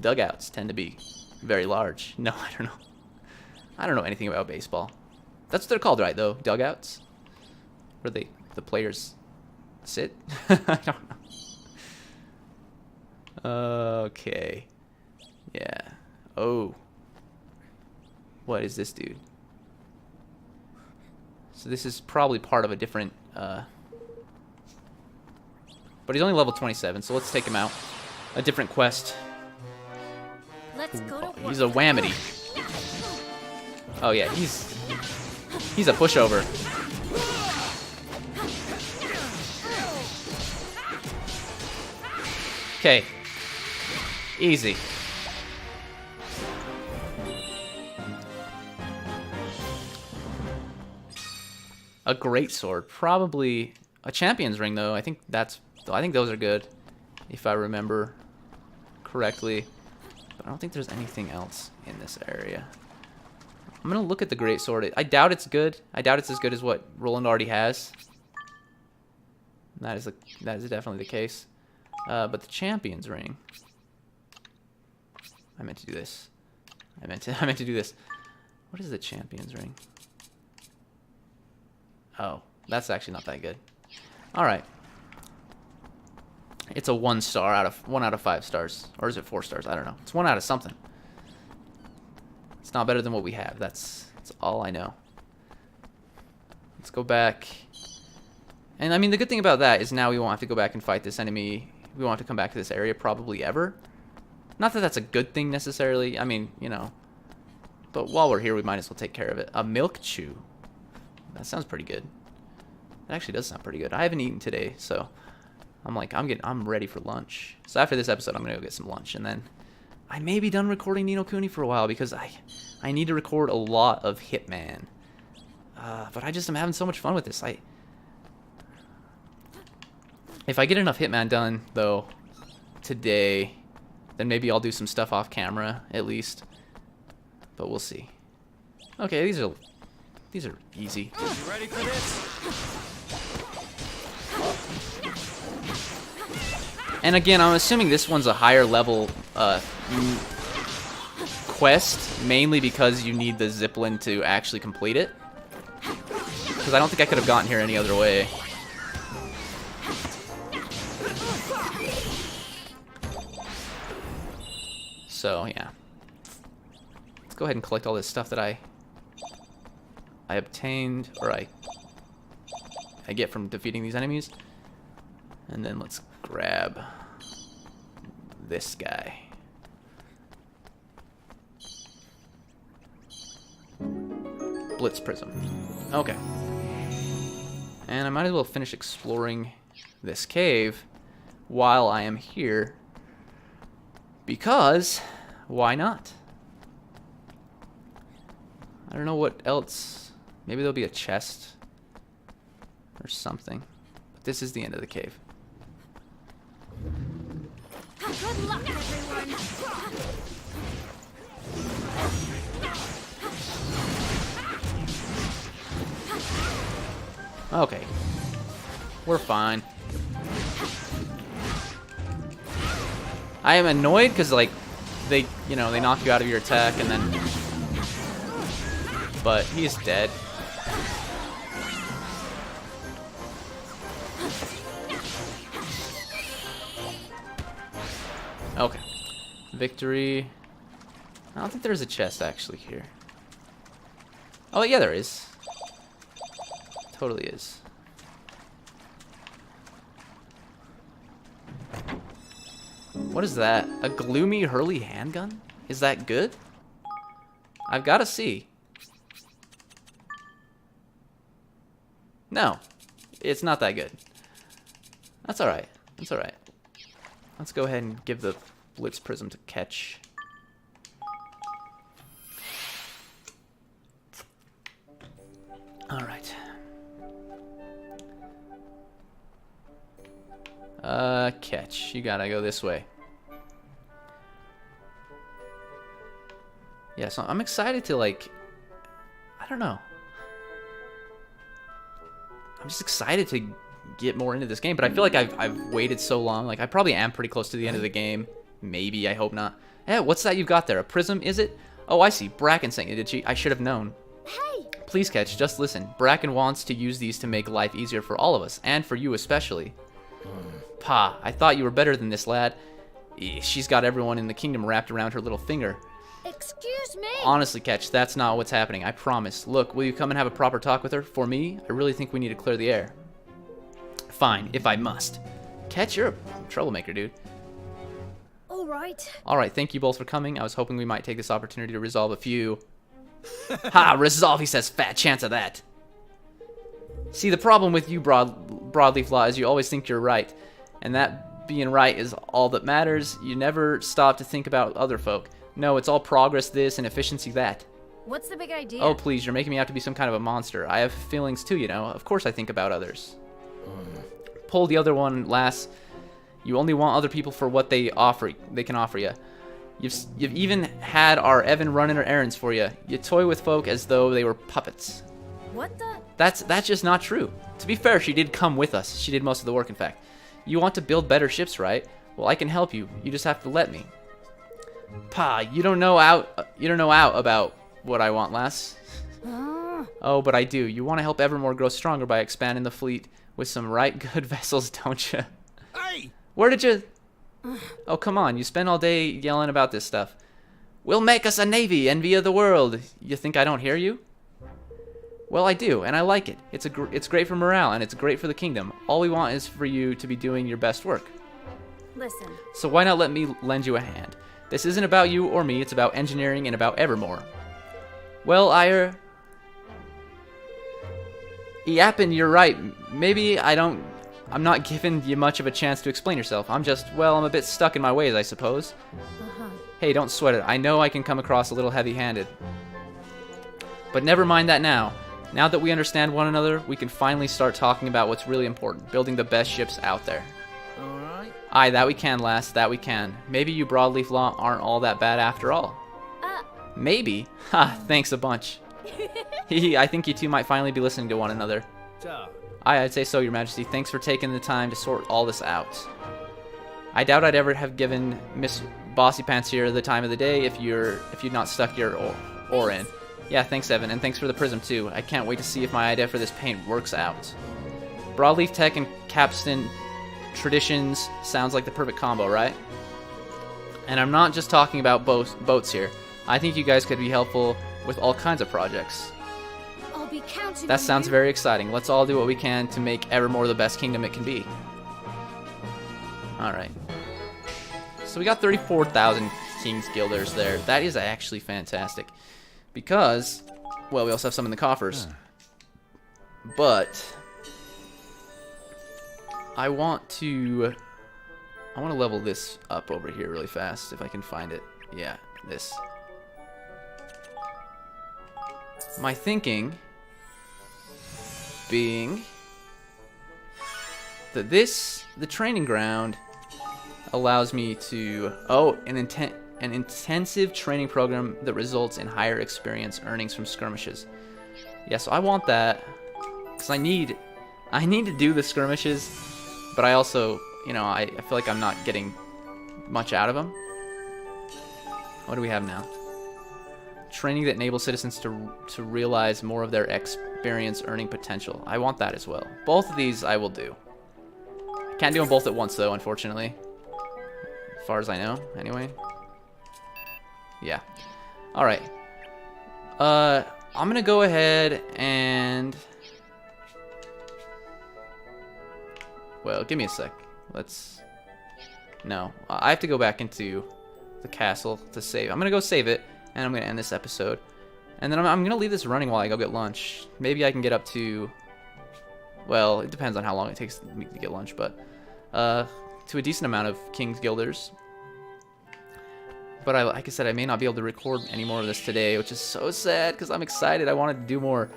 dugouts tend to be very large. No, I don't know. I don't know anything about baseball. That's what they're called, right, though? Dugouts? Where the players sit? I don't know. Okay. Yeah. Oh. What is this dude? So this is probably part of a different... But he's only level 27, so let's take him out. A different quest. Let's go to work. He's a whamity. Oh yeah, he's a pushover. Okay. Easy. A great sword, probably a champion's ring though. I think those are good, if I remember correctly. But I don't think there's anything else in this area. I'm gonna look at the great sword. I doubt it's good. I doubt it's as good as what Roland already has. That is definitely the case. But the champion's ring. I meant to do this. I meant to do this. What is the champion's ring? Oh, that's actually not that good. All right. It's a 1 star out of 5 stars, or is it 4 stars? I don't know. It's 1 out of something. It's not better than what we have. That's all I know. Let's go back. And I mean, the good thing about that is now we won't have to go back and fight this enemy. We won't have to come back to this area probably ever. Not that that's a good thing necessarily. I mean, you know. But while we're here, we might as well take care of it. A milk chew. That sounds pretty good. It actually does sound pretty good. I haven't eaten today, so I'm ready for lunch. So after this episode, I'm gonna go get some lunch, and then I may be done recording Ni no Kuni for a while because I need to record a lot of Hitman. But I just am having so much fun with this. If I get enough Hitman done though today, then maybe I'll do some stuff off camera at least. But we'll see. Okay, these are easy. You ready for this? And again, I'm assuming this one's a higher level quest, mainly because you need the zipline to actually complete it. Because I don't think I could have gotten here any other way. So, yeah. Let's go ahead and collect all this stuff that I I obtained, or I get from defeating these enemies. And then let's grab this guy. Blitz Prism. Okay. And I might as well finish exploring this cave while I am here. Because, why not? I don't know what else. Maybe there'll be a chest or something. But this is the end of the cave. Good luck, everyone. Okay. We're fine. I am annoyed because, like, they knock you out of your attack and then... But he's dead. Okay. Victory. I don't think there's a chest actually here. Oh, yeah, there is. Totally is. What is that? A gloomy Hurley handgun? Is that good? I've got to see. No. It's not that good. That's alright. That's alright. Let's go ahead and give the Blitz Prism to Ketch. Alright. Ketch. You gotta go this way. Yeah, so I'm excited to, like... I don't know. I'm just excited to get more into this game, but I feel like I've waited so long. Like, I probably am pretty close to the end of the game. Maybe, I hope not. Yeah, what's that you've got there? A prism, is it? Oh, I see. Bracken sent you, did she? I should have known. Hey! Please, Ketch, just listen. Bracken wants to use these to make life easier for all of us, and for you especially. Pa, I thought you were better than this, lad. She's got everyone in the kingdom wrapped around her little finger. Excuse me! Honestly, Ketch, that's not what's happening. I promise. Look, will you come and have a proper talk with her? For me, I really think we need to clear the air. Fine, if I must. Ketch, you're a troublemaker, dude. Alright. Alright, thank you both for coming. I was hoping we might take this opportunity to resolve a few... Ha! Resolve, he says. Fat chance of that. See, the problem with you, Broadleaf Law, is you always think you're right. And that being right is all that matters. You never stop to think about other folk. No, it's all progress this and efficiency that. What's the big idea? Oh, please, you're making me out to be some kind of a monster. I have feelings too, you know. Of course I think about others. Pull the other one, lass. You only want other people for what they can offer you. You've even had our Evan running her errands for you. You toy with folk as though they were puppets. What the? That's just not true. To be fair, she did come with us. She did most of the work, in fact. You want to build better ships, right? Well, I can help you. You just have to let me. Pa, you don't know out about what I want, lass. Oh, but I do. You want to help Evermore grow stronger by expanding the fleet with some right good vessels, don't you? Hey! Where did you... Oh, come on. You spend all day yelling about this stuff. We'll make us a navy, envy of the world. You think I don't hear you? Well, I do, and I like it. It's great for morale, and it's great for the kingdom. All we want is for you to be doing your best work. Listen. So why not let me lend you a hand? This isn't about you or me. It's about engineering and about Evermore. Well, Yappin', you're right. Maybe I'm not giving you much of a chance to explain yourself. I'm a bit stuck in my ways, I suppose. Hey, don't sweat it. I know I can come across a little heavy-handed. But never mind that now. Now that we understand one another, we can finally start talking about what's really important, building the best ships out there. Alright. Aye, that we can, lass, that we can. Maybe you Broadleaf Law aren't all that bad after all. Maybe? Ha, thanks a bunch. Hehe, I think you two might finally be listening to one another. Aye, I'd say so, Your Majesty. Thanks for taking the time to sort all this out. I doubt I'd ever have given Miss Bossy Pants here the time of the day if you'd not stuck your oar in. Yeah, thanks, Evan, and thanks for the prism, too. I can't wait to see if my idea for this paint works out. Broadleaf Tech and Capstan Traditions sounds like the perfect combo, right? And I'm not just talking about boats here. I think you guys could be helpful with all kinds of projects. I'll be counting That on sounds you. very exciting. Let's all do what we can to make Evermore the best kingdom it can be. Alright. So we got 34,000 King's Guilders there. That is actually fantastic. Because, well, we also have some in the coffers. But I want to level this up over here really fast if I can find it. Yeah, this. My thinking being that the training ground allows me to, an intensive training program that results in higher experience earnings from skirmishes. Yeah, so I want that because I need to do the skirmishes, but I also, I feel like I'm not getting much out of them. What do we have now? Training that enables citizens to realize more of their experience earning potential. I want that as well. Both of these I will do. Can't do them both at once though, unfortunately. As far as I know, anyway. Yeah. Alright. I'm gonna go ahead and... Well, give me a sec. No. I have to go back into the castle to save. I'm gonna go save it, and I'm gonna end this episode. And then I'm gonna leave this running while I go get lunch. Maybe I can get up to... Well, it depends on how long it takes me to get lunch, but... to a decent amount of King's Guilders. But like I said, I may not be able to record any more of this today, which is so sad because I'm excited. I wanted to do more.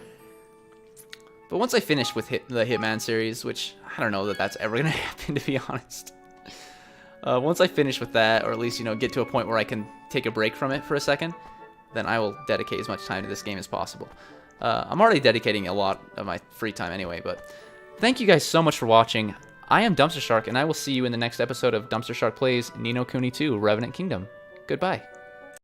But once I finish with the Hitman series, which I don't know that that's ever going to happen, to be honest. Once I finish with that, or at least, get to a point where I can take a break from it for a second, then I will dedicate as much time to this game as possible. I'm already dedicating a lot of my free time anyway, but thank you guys so much for watching. I am DumpsterShark, and I will see you in the next episode of DumpsterShark Plays Ni no Kuni 2 Revenant Kingdom. Goodbye.